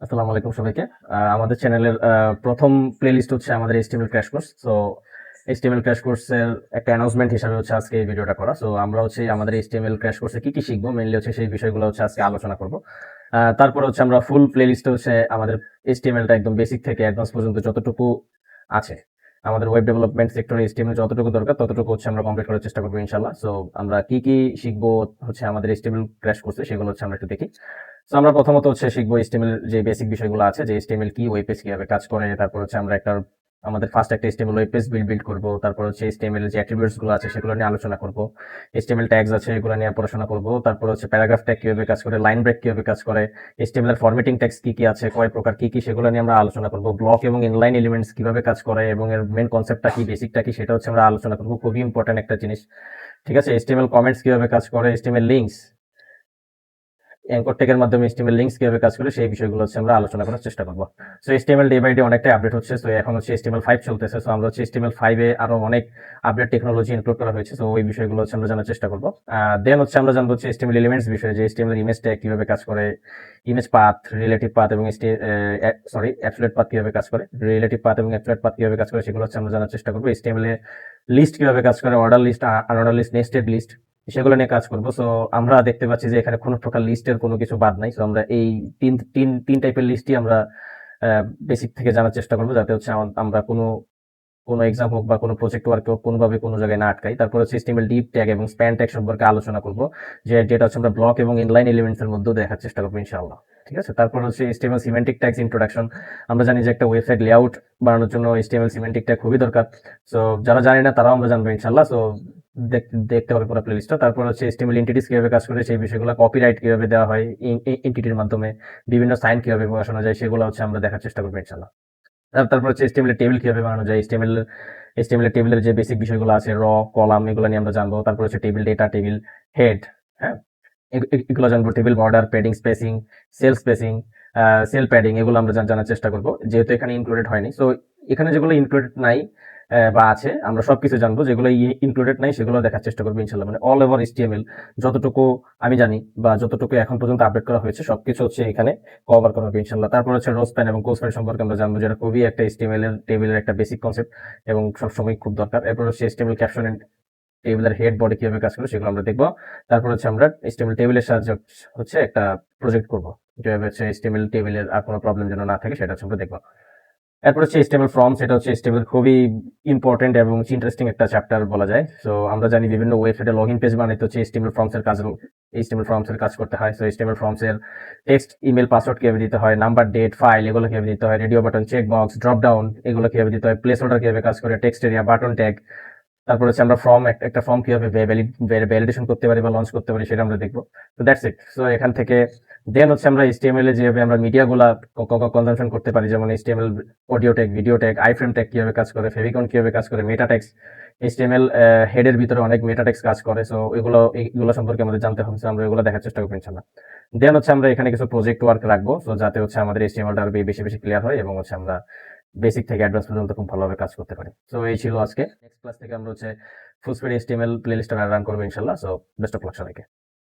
আসসালামু আলাইকুম সবাইকে। আমাদের চ্যানেলের প্রথম প্লেলিস্ট হচ্ছে আমাদের HTML crash course. So HTML crash কোর্সের একটা অ্যানাউন্সমেন্ট হিসাবে হচ্ছে আজকে এই ভিডিওটা করা। সো আমরা হচ্ছে আমাদের HTML ক্র্যাশ কোর্সে কি কি শিখবো মেইনলি হচ্ছে সেই বিষয়গুলো হচ্ছে আজকে আলোচনা করব। তারপর হচ্ছে আমরা ফুল প্লেলিস্টে হচ্ছে আমাদের HTML-টা একদম বেসিক থেকে অ্যাডভান্স পর্যন্ত যতটুকু আছে আমাদের ওয়েব ডেভেলপমেন্ট সেক্টরে HTML যতটুকু দরকার ততটুকু হচ্ছে আমরা কমপ্লিট করার চেষ্টা করবো ইনশাল্লাহ। সো আমরা কি কি শিখবো হচ্ছে আমাদের HTML ক্র্যাশ কোর্সে সেগুলো হচ্ছে আমরা একটু দেখি। তো আমরা প্রথমত হচ্ছে শিখবো HTML যে বেসিক বিষয়গুলো আছে, যে HTML কি, ওয়েব পেজ কিভাবে কাজ করে। তারপর হচ্ছে আমরা আমাদের ফার্স্ট একটা HTML ওয়েব পেজ বিল্ড করব। তারপর হচ্ছে HTML এর যে অ্যাট্রিবিউটস গুলো আছে সেগুলো নিয়ে আলোচনা করব। HTML ট্যাগস আছে এগুলো নিয়ে পড়াশোনা করব। তারপর হচ্ছে প্যারাগ্রাফ ট্যাগ কিভাবে কাজ করে, লাইন ব্রেক কিভাবে কাজ করে, HTML এর ফরম্যাটিং ট্যাগস কি কি আছে, কয় প্রকার কি কি, সেগুলো নিয়ে আমরা আলোচনা করব। ব্লক এবং ইনলাইন এলিমেন্টস কিভাবে কাজ করে এবং এর মেন কনসেপ্টটা কি, বেসিকটা কি, সেটা হচ্ছে আমরা আলোচনা করব। খুবই ইম্পর্টেন্ট একটা জিনিস, ঠিক আছে। HTML কমেন্টস কিভাবে কাজ করে, HTML লিঙ্কস, অ্যাঙ্কর ট্যাগের মাধ্যমে HTML লিঙ্কস কিভাবে কাজ করে সেই বিষয়গুলো হচ্ছে আমরা আলোচনা করার চেষ্টা করব। So HTML day by day অনেকটাই আপডেট হচ্ছে। সো এখন হচ্ছে HTML5 চলতেছে। সো আমরা হচ্ছে HTML5 এ আরো অনেক আপডেট টেকনোলজি ইনক্লুড করা হয়েছে। সো ওই বিষয়গুলো হচ্ছে আমরা জানার চেষ্টা করব। দেন হচ্ছে আমরা জানবো হচ্ছে HTML এলিমেন্টস বিষয়ে, যে HTML ইমেজ ট্যাগ কিভাবে কাজ করে, ইমেজ পাথ, রিলেটিভ পাথ এবং অ্যাবসলিউট পাথ কিভাবে কাজ করে, রিলেটিভ পাথ এবং অ্যাবসলিউট পাথ কিভাবে কাজ করে সেগুলো হচ্ছে আমরা জানার চেষ্টা করব। HTML এ লিস্ট কিভাবে কাজ করে, order list, unorder list, nested list, সেগুলো নিয়ে কাজ করবো। সো আমরা দেখতে পাচ্ছি যে এখানে কোনো প্রকার লিস্টের কোনো কিছু বাদ নাই। সো আমরা এই তিন তিন তিন টাইপের লিস্টই আমরা বেসিক থেকে জানার চেষ্টা করবো, যাতে হচ্ছে আমরা কোনো কোনো এক্সাম হোক বা কোনো প্রজেক্ট ওয়ার্ক হোক কোনোভাবে কোনো জায়গায় না আটকাই। তারপর হচ্ছে HTML ডিপ ট্যাগ এবং স্প্যান ট্যাগ সম্পর্কে আলোচনা করবো, যেটা হচ্ছে আমরা ব্লক এবং ইনলাইন এলিমেন্টস এর মধ্যেও দেখার চেষ্টা করবো ইনশাআল্লাহ, ঠিক আছে। তারপর হচ্ছে HTML সিমেন্টিক ট্যাগস ইন্ট্রোডাকশন। আমরা জানি যে একটা ওয়েবসাইট লেআউট বানানোর জন্য HTML সিমেন্টিক ট্যাগ খুবই দরকার। সো যারা জানি না তারাও আমরা জানবো ইনশাআল্লাহ। সো দেখতে হবে পুরো প্লেলিস্টটা। তারপর হচ্ছে HTML এন্টিটিস কিভাবে কাজ করে সেই বিষয়গুলো, কপিরাইট কিভাবে দেওয়া হয় এন্টিটির মাধ্যমে, বিভিন্ন সাইন কিভাবে বসানো যায় সেগুলো হচ্ছে আমরা দেখার চেষ্টা করবো ইনশাআল্লাহ। তারপর হচ্ছে HTML এর টেবিল কিভাবে বানানো যায়, HTML এর টেবিলের যে বেসিক বিষয়গুলো আছে, কলাম, এগুলো নিয়ে আমরা জানবো। তারপর হচ্ছে টেবিল ডেটা, টেবিল হেড, হ্যাঁ, এগুলো জানবো। Table border, padding, spacing, spacing, sell padding, এগুলো আমরা জানার চেষ্টা করবো, যেহেতু এখানে ইনক্লুডেড হয়নি। সো এখানে যেগুলো ইনক্লুডেড নাই বা আছে আমরা সবকিছু জানবো, যেগুলো ইনক্লুডেড নাই সেগুলো দেখার চেষ্টা করবো ইনশাল্লাহ। মানে অল ওভার HTML যতটুকু আমি জানি বা যতটুকু এখন পর্যন্ত আপডেট করা হয়েছে সবকিছু হচ্ছে এখানে কভার করা হবে ইনশাল্লাহ। তারপর হচ্ছে রো স্প্যান এবং কোস্প্যান সম্পর্কে আমরা জানবো, যেটা খুবই একটা HTML এর টেবিলের একটা বেসিক কনসেপ্ট এবং সবসময় খুব দরকার। এরপর হচ্ছে HTML ক্যাপশন এন্ড টেবিলের হেড বডি কিভাবে কাজ করে সেগুলো আমরা দেখবো। তারপর হচ্ছে আমরা HTML টেবিলের সাহায্যে হচ্ছে একটা প্রজেক্ট করবো, যেভাবে হচ্ছে HTML টেবিলের আর কোনো প্রবলেম যেন না থাকে সেটা হচ্ছে আমরা দেখবো। এরপর হচ্ছে HTML ফর্মস, এটা হচ্ছে HTML খুবই ইম্পর্টেন্ট এবং ইন্টারেস্টিং একটা চ্যাপ্টার বলা যায়। সো আমরা জানি বিভিন্ন ওয়েবসাইটে লগ ইন পেজ বানাইতে হচ্ছে HTML ফর্মস এর কাজ করতে হয়। সো HTML ফর্মস এর টেক্সট, ইমেল, পাসওয়ার্ড কিভাবে দিতে হয়, নাম্বার, ডেট, ফাইল, এগুলো কিভাবে দিতে হয়, radio button, check box, drop down, এগুলো কিভাবে দিতে হয়, প্লেস হোল্ডার কিভাবে কাজ করে, টেক্সট এরিয়া, বাটন ট্যাগ। তারপর হচ্ছে আমরা একটা ফর্ম কিভাবে ভ্যালিডেশন করতে পারি বা লঞ্চ করতে পারি সেটা আমরা দেখবো। তো দ্যাটস ইট। সো এখান থেকে দেন হচ্ছে আমরা HTML এ যেভাবে আমরা মিডিয়াগুলা কনজাম্পশন করতে পারি, যেমন HTML audio tag, video tag, iframe tag কিভাবে কাজ করে, ফেভিকন কিভাবে কাজ করে, মেটা ট্যাগস, HTML হেডের ভিতরে অনেক মেটা ট্যাগস কাজ করে। সো এগুলো সম্পর্কে আমাদের জানতে হবে। আমরা এগুলো দেখার চেষ্টা করবো ইনশাআল্লাহ। দেন হচ্ছে আমরা এখানে কিছু প্রজেক্ট ওয়ার্ক রাখবো, সো যাতে হচ্ছে আমাদের HTML-টা আরো বেশি বেশি ক্লিয়ার হয় এবং হচ্ছে আমরা বেসিক থেকে অ্যাডভান্স পর্যন্ত খুব ভালোভাবে কাজ করতে পারি। সো এই ছিল আজকে। নেক্সট ক্লাস থেকে আমরা হচ্ছে ফুল স্পিড HTML প্লেলিস্টটা রান করবো ইনশাআল্লাহ। সো বেস্ট অফ লাক সবাইকে।